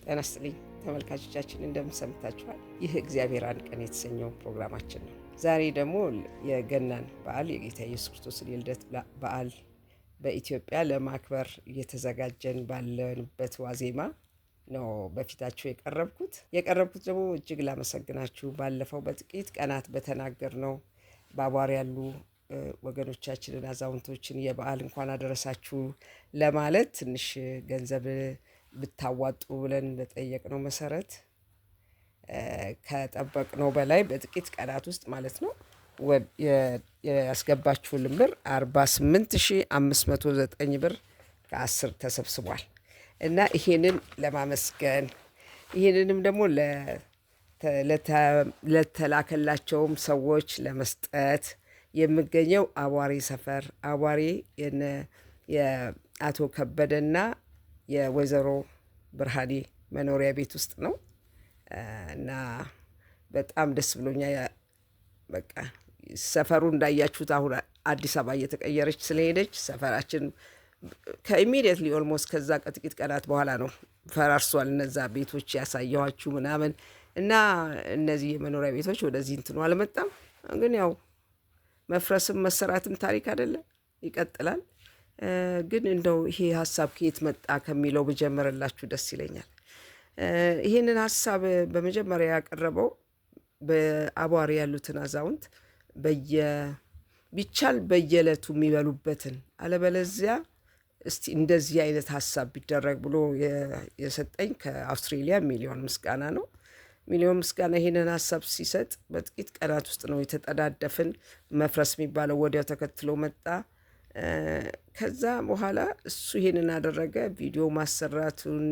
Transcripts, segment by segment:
ጤና ይስጥልኝ ተመልካቾቻችን፣ እንደምሰምታችኋል። ይህ እግዚአብሔር አንድ ቀን የተሰኘው ፕሮግራማችን ነው። ዛሬ ደግሞ የገናን በዓል የጌታ ኢየሱስ ክርስቶስን የልደት በዓል በኢትዮጵያ ለማክበር እየተዘጋጀን ባለንበት ዋዜማ ነው በፊታችሁ የቀረብኩት ደግሞ እጅግ ላመሰግናችሁ ባለፈው በጥቂት ቀናት በተናገርነው በአቧር ያሉ ወገኖቻችንን አዛውንቶችን የበዓል እንኳን አደረሳችሁ ለማለት ትንሽ ገንዘብ ብታዋጡ ብለን በጠየቅነው መሰረት ከጠበቅነው በላይ በጥቂት ቀናት ውስጥ ማለት ነው ያስገባችሁልን ብር 48509 ብር ከ10 ተሰብስቧል እና ይሄንን ለማመስገን ይሄንንም ደግሞ ለተላከላቸውም ሰዎች ለመስጠት የምገኘው አቧሬ ሰፈር አቧሬ የአቶ ከበደና የወይዘሮ ብርሃኔ መኖሪያ ቤት ውስጥ ነው እና በጣም ደስ ብሎኛል። በቃ ሰፈሩ እንዳያችሁት አሁን አዲስ አበባ እየተቀየረች ስለሄደች ሰፈራችን ከኢሚዲየትሊ ኦልሞስት ከዛ ከጥቂት ቀናት በኋላ ነው ፈራርሷል። እነዛ ቤቶች ያሳየኋችሁ ምናምን እና እነዚህ የመኖሪያ ቤቶች ወደዚህ እንትኑ አልመጣም። ግን ያው መፍረስም መሰራትም ታሪክ አይደለ፣ ይቀጥላል። ግን እንደው ይሄ ሀሳብ ከየት መጣ ከሚለው ብጀምርላችሁ ደስ ይለኛል። ይህንን ሀሳብ በመጀመሪያ ያቀረበው በአቧሬ ያሉትን አዛውንት ቢቻል በየዕለቱ የሚበሉበትን አለበለዚያ እስቲ እንደዚህ አይነት ሀሳብ ቢደረግ ብሎ የሰጠኝ ከአውስትሬሊያ ሚሊዮን ምስጋና ነው። ሚሊዮን ምስጋና ይህንን ሀሳብ ሲሰጥ በጥቂት ቀናት ውስጥ ነው የተጠዳደፍን። መፍረስ የሚባለው ወዲያው ተከትሎ መጣ። ከዛ በኋላ እሱ ይሄንን አደረገ። ቪዲዮ ማሰራቱን፣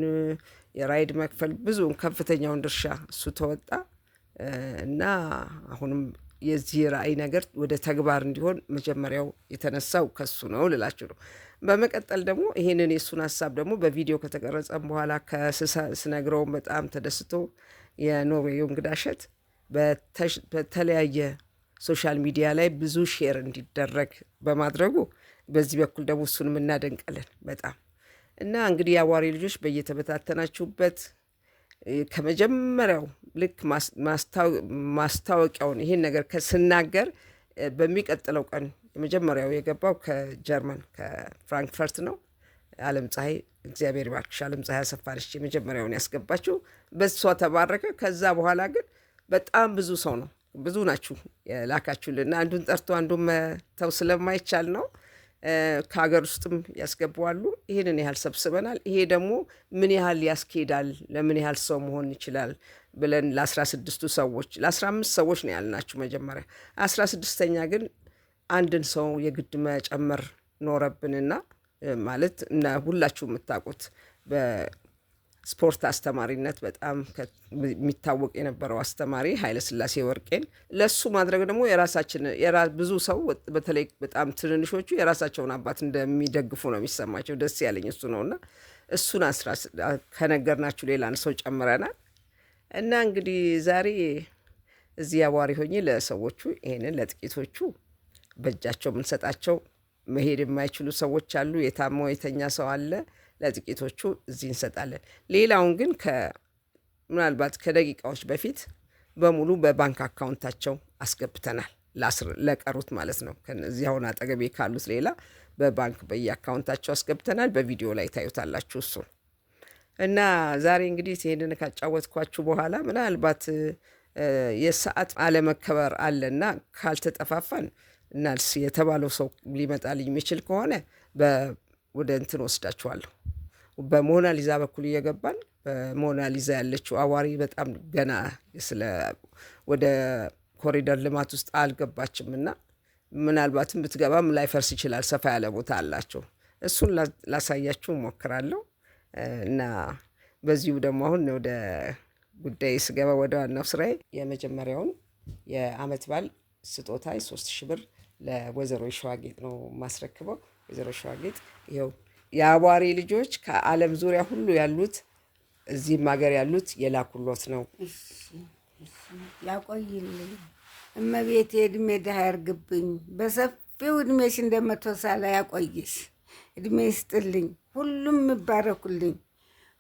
የራይድ መክፈል፣ ብዙውን ከፍተኛውን ድርሻ እሱ ተወጣ እና አሁንም የዚህ ራእይ ነገር ወደ ተግባር እንዲሆን መጀመሪያው የተነሳው ከሱ ነው ልላችሁ ነው። በመቀጠል ደግሞ ይሄንን የእሱን ሀሳብ ደግሞ በቪዲዮ ከተቀረጸም በኋላ ስነግረውም በጣም ተደስቶ የኖርዌዩ እንግዳሸት በተለያየ ሶሻል ሚዲያ ላይ ብዙ ሼር እንዲደረግ በማድረጉ በዚህ በኩል ደግሞ እሱንም እናደንቃለን በጣም እና እንግዲህ የአቧሬ ልጆች በየተበታተናችሁበት ከመጀመሪያው ልክ ማስታወቂያውን ይሄን ነገር ስናገር በሚቀጥለው ቀን የመጀመሪያው የገባው ከጀርመን ከፍራንክፈርት ነው። አለም ፀሐይ እግዚአብሔር ባርክሽ፣ አለም ፀሐይ አሰፋነች የመጀመሪያውን ያስገባችው፣ በሷ ተባረከ። ከዛ በኋላ ግን በጣም ብዙ ሰው ነው ብዙ ናችሁ የላካችሁልና አንዱን ጠርቶ አንዱን መተው ስለማይቻል ነው። ከሀገር ውስጥም ያስገባዋሉ። ይሄንን ያህል ሰብስበናል። ይሄ ደግሞ ምን ያህል ያስኬዳል፣ ለምን ያህል ሰው መሆን ይችላል ብለን ለ16ቱ ሰዎች ለ15 ሰዎች ነው ያልናችሁ መጀመሪያ። 16ኛ ግን አንድን ሰው የግድ መጨመር ኖረብንና ማለት እና ሁላችሁ የምታውቁት በስፖርት አስተማሪነት በጣም የሚታወቅ የነበረው አስተማሪ ኃይለ ሥላሴ ወርቄን ለሱ ማድረግ ደግሞ የራሳችን ብዙ ሰው በተለይ በጣም ትንንሾቹ የራሳቸውን አባት እንደሚደግፉ ነው የሚሰማቸው። ደስ ያለኝ እሱ ነውና እሱን ከነገርናችሁ ሌላን ሰው ጨምረናል እና እንግዲህ ዛሬ እዚህ አቧሬ ሆኜ ለሰዎቹ ይሄንን ለጥቂቶቹ በእጃቸው የምንሰጣቸው መሄድ የማይችሉ ሰዎች አሉ። የታመው የተኛ ሰው አለ። ለጥቂቶቹ እዚህ እንሰጣለን። ሌላውን ግን ምናልባት ከደቂቃዎች በፊት በሙሉ በባንክ አካውንታቸው አስገብተናል። ለቀሩት ማለት ነው። ከነዚህ አሁን አጠገቤ ካሉት ሌላ በባንክ በየአካውንታቸው አስገብተናል። በቪዲዮ ላይ ታዩታላችሁ እሱ እና ዛሬ እንግዲህ ይሄንን ካጫወትኳችሁ በኋላ ምናልባት የሰዓት አለመከበር አለና ካልተጠፋፋን እና የተባለው ሰው ሊመጣልኝ የሚችል ከሆነ ወደ እንትን ወስዳችኋለሁ። በሞናሊዛ በኩል እየገባን በሞናሊዛ ያለችው አቧሬ በጣም ገና ወደ ኮሪደር ልማት ውስጥ አልገባችም እና ምናልባትም ብትገባም ላይፈርስ ይችላል። ሰፋ ያለ ቦታ አላቸው። እሱን ላሳያችሁ እሞክራለሁ እና በዚሁ ደግሞ አሁን ወደ ጉዳይ ስገባ ወደ ዋናው ስራዬ የመጀመሪያውን የአመት በዓል ስጦታ 3000 ብር ለወይዘሮ ሸዋጌጥ ነው ማስረክበው። ወይዘሮ ሸዋጌጥ ይኸው የአቧሬ ልጆች ከዓለም ዙሪያ ሁሉ ያሉት እዚህም ሀገር ያሉት የላኩሎት ነው። ያቆይልኝ እመቤቴ፣ እድሜ ድሃ ያርግብኝ፣ በሰፊው እድሜሽ እንደመቶሳላ ያቆይሽ፣ እድሜ ይስጥልኝ፣ ሁሉም ይባረኩልኝ፣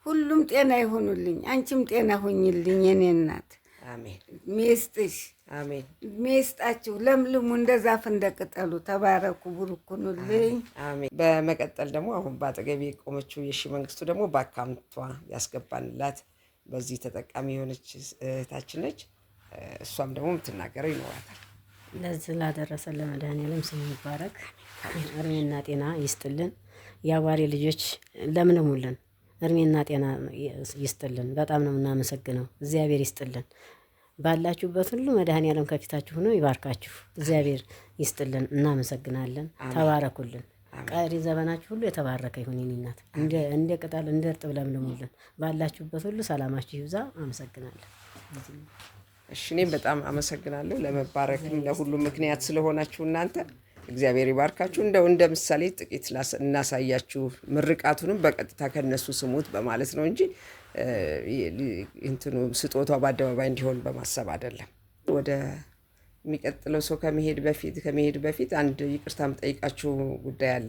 ሁሉም ጤና ይሆኑልኝ። አንቺም ጤና ሁኝልኝ የኔ እናት። አሜን ሚስጥሽ አሜን ሚስጣችሁ ለምልሙ እንደ ዛፍ እንደ ቅጠሉ ተባረኩ፣ ቡሩክ ሁኑልኝ። አሜን። በመቀጠል ደግሞ አሁን በአጠገቤ የቆመችው የሺ መንግስቱ ደግሞ በአካውንቷ ያስገባንላት በዚህ ተጠቃሚ የሆነች እህታችን ነች። እሷም ደግሞ የምትናገረው ይኖራታል። ለዚህ ላደረሰ ለመድኃኔዓለም ስሙ ይባረክ፣ እድሜና ጤና ይስጥልን። የአዋሪ ልጆች ለምልሙልን፣ እድሜና ጤና ይስጥልን። በጣም ነው የምናመሰግነው። እግዚአብሔር ይስጥልን። ባላችሁበት ሁሉ መድኃኔዓለም ከፊታችሁ ሆኖ ይባርካችሁ። እግዚአብሔር ይስጥልን። እናመሰግናለን። ተባረኩልን። ቀሪ ዘመናችሁ ሁሉ የተባረከ ይሁን። የኔ እናት እንደ ቅጠል እንደ እርጥብ ለምልሙልን። ባላችሁበት ሁሉ ሰላማችሁ ይብዛ። አመሰግናለን። እሺ እኔም በጣም አመሰግናለሁ። ለመባረክም ለሁሉም ምክንያት ስለሆናችሁ እናንተ እግዚአብሔር ይባርካችሁ። እንደው እንደ ምሳሌ ጥቂት እናሳያችሁ። ምርቃቱንም በቀጥታ ከነሱ ስሙት በማለት ነው እንጂ እንትኑ ስጦታው በአደባባይ እንዲሆን በማሰብ አይደለም። ወደ የሚቀጥለው ሰው ከመሄድ በፊት አንድ ይቅርታ የምጠይቃችሁ ጉዳይ አለ።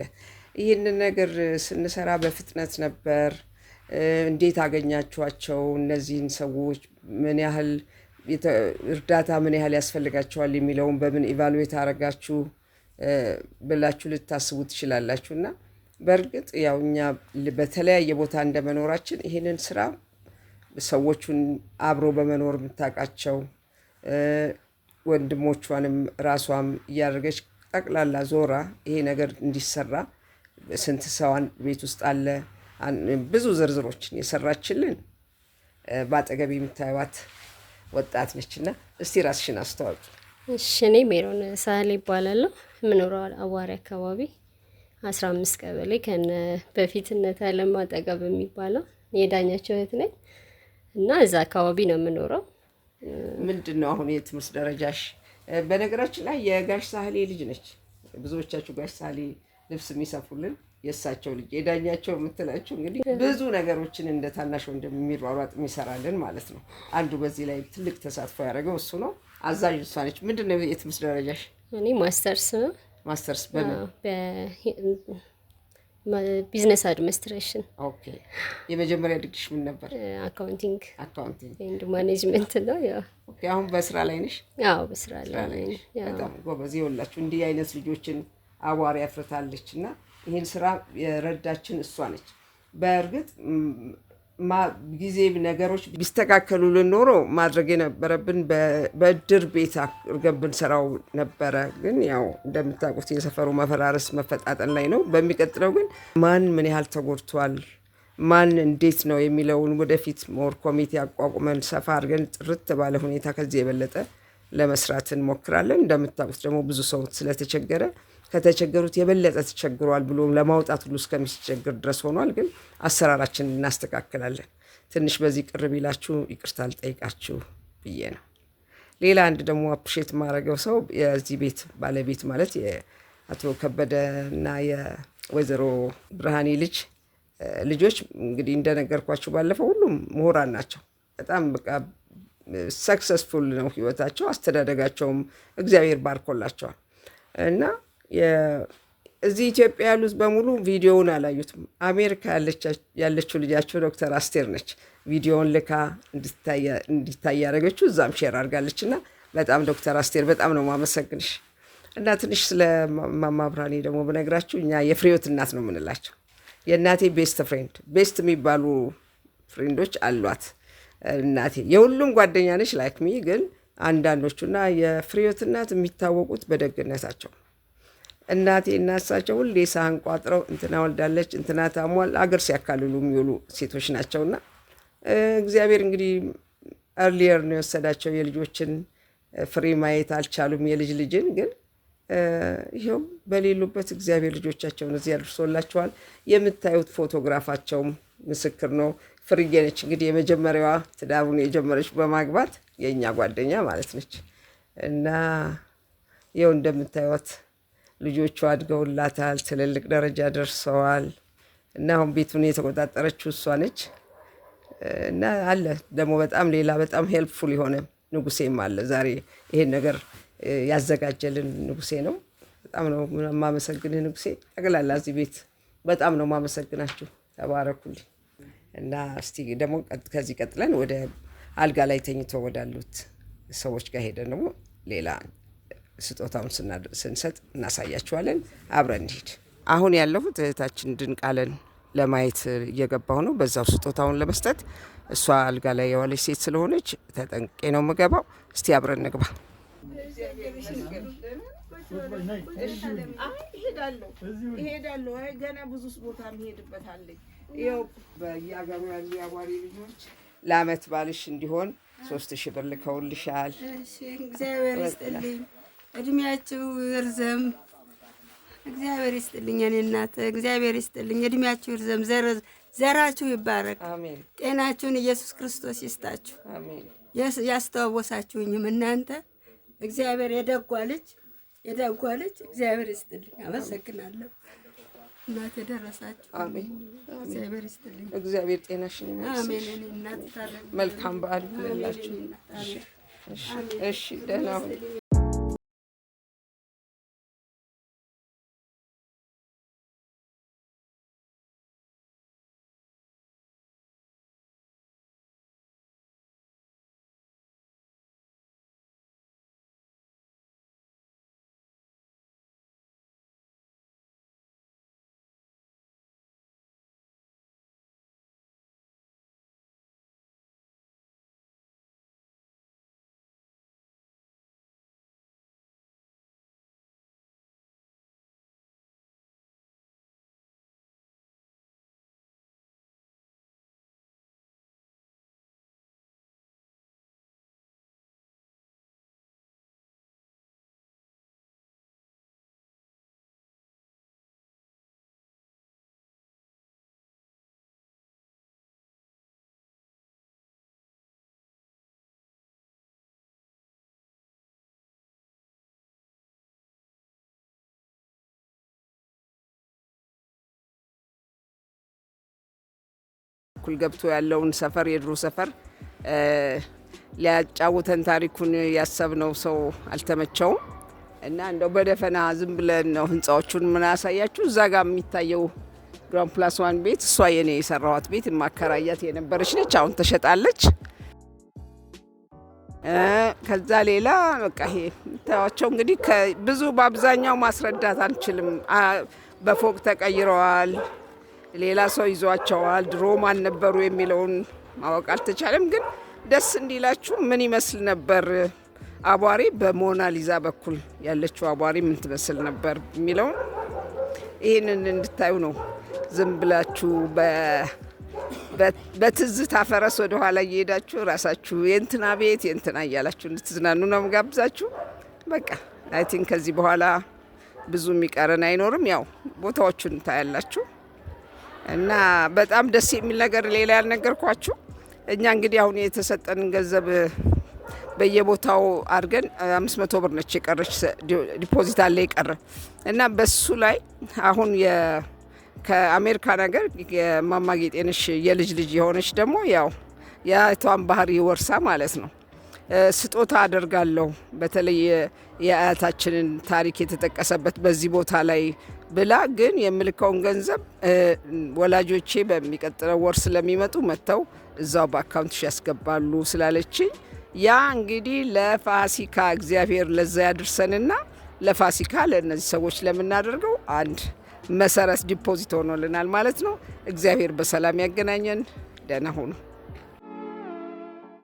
ይህንን ነገር ስንሰራ በፍጥነት ነበር። እንዴት አገኛችኋቸው? እነዚህን ሰዎች ምን ያህል እርዳታ ምን ያህል ያስፈልጋቸዋል የሚለውን በምን ኢቫሉዌት አረጋችሁ ብላችሁ ልታስቡ ትችላላችሁ። እና በእርግጥ ያው እኛ በተለያየ ቦታ እንደመኖራችን ይህንን ስራ ሰዎቹን አብሮ በመኖር የምታውቃቸው ወንድሞቿንም ራሷም እያደረገች ጠቅላላ ዞራ ይሄ ነገር እንዲሰራ ስንት ሰዋን ቤት ውስጥ አለ ብዙ ዝርዝሮችን የሰራችልን በአጠገብ የምታዩት ወጣት ነችና እስቲ ራስሽን አስተዋውቂ። እሺ እኔ ሜሮን ሳህሌ ይባላለሁ። የምኖረው አዋሪ አካባቢ 15 ቀበሌ ከነ በፊትነት አለም አጠገብ የሚባለው የዳኛቸው እህት ነኝ እና እዛ አካባቢ ነው የምኖረው። ምንድነው አሁን የትምህርት ደረጃሽ? በነገራችን ላይ የጋሽ ሳህሌ ልጅ ነች። ብዙዎቻችሁ ጋሽ ሳህሌ ልብስ የሚሰፉልን የእሳቸው ልጅ የዳኛቸው የምትላቸው እንግዲህ ብዙ ነገሮችን እንደ ታናሽ ወንድም የሚሯሯጥ የሚሰራልን ማለት ነው። አንዱ በዚህ ላይ ትልቅ ተሳትፎ ያደረገው እሱ ነው። አዛዥ እሷ ነች። ምንድነው የትምህርት ደረጃሽ? እኔ ማስተርስ ነው። ማስተርስ ቢዝነስ አድሚኒስትሬሽን። ኦኬ። የመጀመሪያ ዲግሪሽ ምን ነበር? አካውንቲንግ ኤንድ ማኔጅመንት ነው። ያው ኦኬ። አሁን በስራ ላይ ነሽ? አዎ በስራ ላይ ነኝ። በጣም ጎበዝ። ይኸውላችሁ እንዲህ አይነት ልጆችን አዋሪ አፍርታለች እና ይህን ስራ የረዳችን እሷ ነች። በእርግጥ ጊዜ ነገሮች ቢስተካከሉ ልኖሮ ማድረግ የነበረብን በእድር ቤት አድርገን ብንሰራው ነበረ። ግን ያው እንደምታውቁት የሰፈሩ መፈራረስ መፈጣጠን ላይ ነው። በሚቀጥለው ግን ማን ምን ያህል ተጎድቷል፣ ማን እንዴት ነው የሚለውን ወደፊት ሞር ኮሚቴ አቋቁመን ሰፋ አድርገን ጥርት ባለ ሁኔታ ከዚህ የበለጠ ለመስራት እንሞክራለን። እንደምታውቁት ደግሞ ብዙ ሰው ስለተቸገረ ከተቸገሩት የበለጠ ተቸግሯል ብሎ ለማውጣት ሁሉ እስከሚቸግር ድረስ ሆኗል። ግን አሰራራችንን እናስተካክላለን። ትንሽ በዚህ ቅር ቢላችሁ ይቅርታ ልጠይቃችሁ ብዬ ነው። ሌላ አንድ ደግሞ አፕሪሼት ማድረገው ሰው የዚህ ቤት ባለቤት ማለት የአቶ ከበደና የወይዘሮ ብርሃኔ ልጆች እንግዲህ እንደነገርኳችሁ ባለፈው ሁሉም ምሁራን ናቸው። በጣም በቃ ሰክሰስፉል ነው ህይወታቸው፣ አስተዳደጋቸውም እግዚአብሔር ባርኮላቸዋል እና እዚህ ኢትዮጵያ ያሉት በሙሉ ቪዲዮውን አላዩትም። አሜሪካ ያለችው ልጃቸው ዶክተር አስቴር ነች ቪዲዮውን ልካ እንዲታይ ያደረገችው፣ እዛም ሼር አድርጋለች። እና በጣም ዶክተር አስቴር በጣም ነው ማመሰግንሽ። እና ትንሽ ስለ ማማ ብርሃኔ ደግሞ ብነግራችሁ እኛ የፍሬዎት እናት ነው የምንላቸው። የእናቴ ቤስት የሚባሉ ፍሬንዶች አሏት እናቴ። የሁሉም ጓደኛ ነች ላይክሚ። ግን አንዳንዶቹና የፍሬዎት እናት የሚታወቁት በደግነታቸው እናቴ እና እሳቸው ሁሌ ሳህን ቋጥረው እንትና ወልዳለች እንትና ታሟል አገር ሲያካልሉ የሚውሉ ሴቶች ናቸውና እግዚአብሔር እንግዲህ አርሊየር ነው የወሰዳቸው። የልጆችን ፍሬ ማየት አልቻሉም። የልጅ ልጅን ግን ይኸው በሌሉበት እግዚአብሔር ልጆቻቸውን እዚህ ያደርሶላቸዋል። የምታዩት ፎቶግራፋቸውም ምስክር ነው። ፍርዬ ነች እንግዲህ የመጀመሪያዋ ትዳሩን የጀመረች በማግባት የእኛ ጓደኛ ማለት ነች። እና ይኸው እንደምታዩት ልጆቹ አድገውላታል፣ ትልልቅ ደረጃ ደርሰዋል። እና አሁን ቤቱን የተቆጣጠረችው እሷ ነች። እና አለ ደግሞ በጣም ሌላ በጣም ሄልፕፉል የሆነ ንጉሴም አለ። ዛሬ ይሄን ነገር ያዘጋጀልን ንጉሴ ነው። በጣም ነው የማመሰግንህ ንጉሴ። ጠቅላላ እዚህ ቤት በጣም ነው የማመሰግናችሁ። ተባረኩልኝ። እና እስቲ ደግሞ ከዚህ ቀጥለን ወደ አልጋ ላይ ተኝቶ ወዳሉት ሰዎች ጋር ሄደን ደግሞ ሌላ ስጦታውን ስንሰጥ እናሳያችኋለን። አብረን እንሂድ። አሁን ያለሁት እህታችን ድንቃለን ለማየት እየገባሁ ነው፣ በዛው ስጦታውን ለመስጠት። እሷ አልጋ ላይ የዋለች ሴት ስለሆነች ተጠንቄ ነው የምገባው። እስቲ አብረን እንግባ። እሄዳለሁ። ገና ብዙ ቦታ የሚሄድበት አለኝ። ይኸው በየአገሩ ያሉ የአዋሪ ልጆች ለአመት ባልሽ እንዲሆን 3,000 ብር ልከውልሻል። እግዚአብሔር ይስጥልኝ፣ እድሜያችሁ ይርዘም። እግዚአብሔር ይስጥልኝ የኔ እናት፣ እግዚአብሔር ይስጥልኝ፣ እድሜያችሁ ይርዘም፣ ዘራችሁ ይባረክ። አሜን። ጤናችሁን ኢየሱስ ክርስቶስ ይስጣችሁ። አሜን። ያስተዋወሳችሁኝም እናንተ እግዚአብሔር የደጓ ልጅ እግዚአብሔር ይስጥልኝ። አመሰግናለሁ እናት የደረሳችሁ። አሜን። እግዚአብሔር ይስጥልኝ። እግዚአብሔር ጤናሽን ይመልስልሽ። አሜን። እኔ እናት ታረግ። መልካም በዓል ይሁንላችሁ። እሺ፣ ደህና ሁኑ። ኩል ገብቶ ያለውን ሰፈር የድሮ ሰፈር ሊያጫውተን ታሪኩን ያሰብነው ሰው አልተመቸውም እና እንደው በደፈና ዝም ብለን ነው ህንጻዎቹን ምን ያሳያችሁ። እዛ ጋር የሚታየው ግራውንድ ፕላስ 1 ቤት እሷ የኔ የሰራኋት ቤት ማከራያት የነበረች ነች። አሁን ተሸጣለች። ከዛ ሌላ በቃ ይሄ ታዋቸው እንግዲህ ብዙ በአብዛኛው ማስረዳት አንችልም። በፎቅ ተቀይረዋል። ሌላ ሰው ይዟቸዋል። ድሮ ማን ነበሩ የሚለውን ማወቅ አልተቻለም። ግን ደስ እንዲላችሁ ምን ይመስል ነበር አቧሪ በሞናሊዛ በኩል ያለችው አቧሪ ምን ትመስል ነበር የሚለውን ይህንን እንድታዩ ነው። ዝም ብላችሁ በትዝታ ፈረስ ወደ ኋላ እየሄዳችሁ ራሳችሁ የእንትና ቤት የእንትና እያላችሁ እንድትዝናኑ ነው ጋብዛችሁ። በቃ አይ ቲንክ ከዚህ በኋላ ብዙ የሚቀረን አይኖርም። ያው ቦታዎቹን ታያላችሁ እና በጣም ደስ የሚል ነገር ሌላ ያልነገርኳችሁ፣ እኛ እንግዲህ አሁን የተሰጠንን ገንዘብ በየቦታው አድርገን 500 ብር ነች የቀረች፣ ዲፖዚት አለ የቀረ እና በሱ ላይ አሁን ከአሜሪካ ነገር የማማ ጌጤነሽ የልጅ ልጅ የሆነች ደግሞ ያው የአያቷን ባህሪ ወርሳ ማለት ነው ስጦታ አደርጋለሁ በተለይ የአያታችንን ታሪክ የተጠቀሰበት በዚህ ቦታ ላይ ብላ፣ ግን የምልከውን ገንዘብ ወላጆቼ በሚቀጥለው ወር ስለሚመጡ መጥተው እዛው በአካውንትሽ ያስገባሉ ስላለችኝ ያ እንግዲህ ለፋሲካ እግዚአብሔር ለዛ ያድርሰንና ለፋሲካ ለእነዚህ ሰዎች ለምናደርገው አንድ መሰረት ዲፖዚት ሆኖልናል ማለት ነው። እግዚአብሔር በሰላም ያገናኘን። ደህና ሁኑ።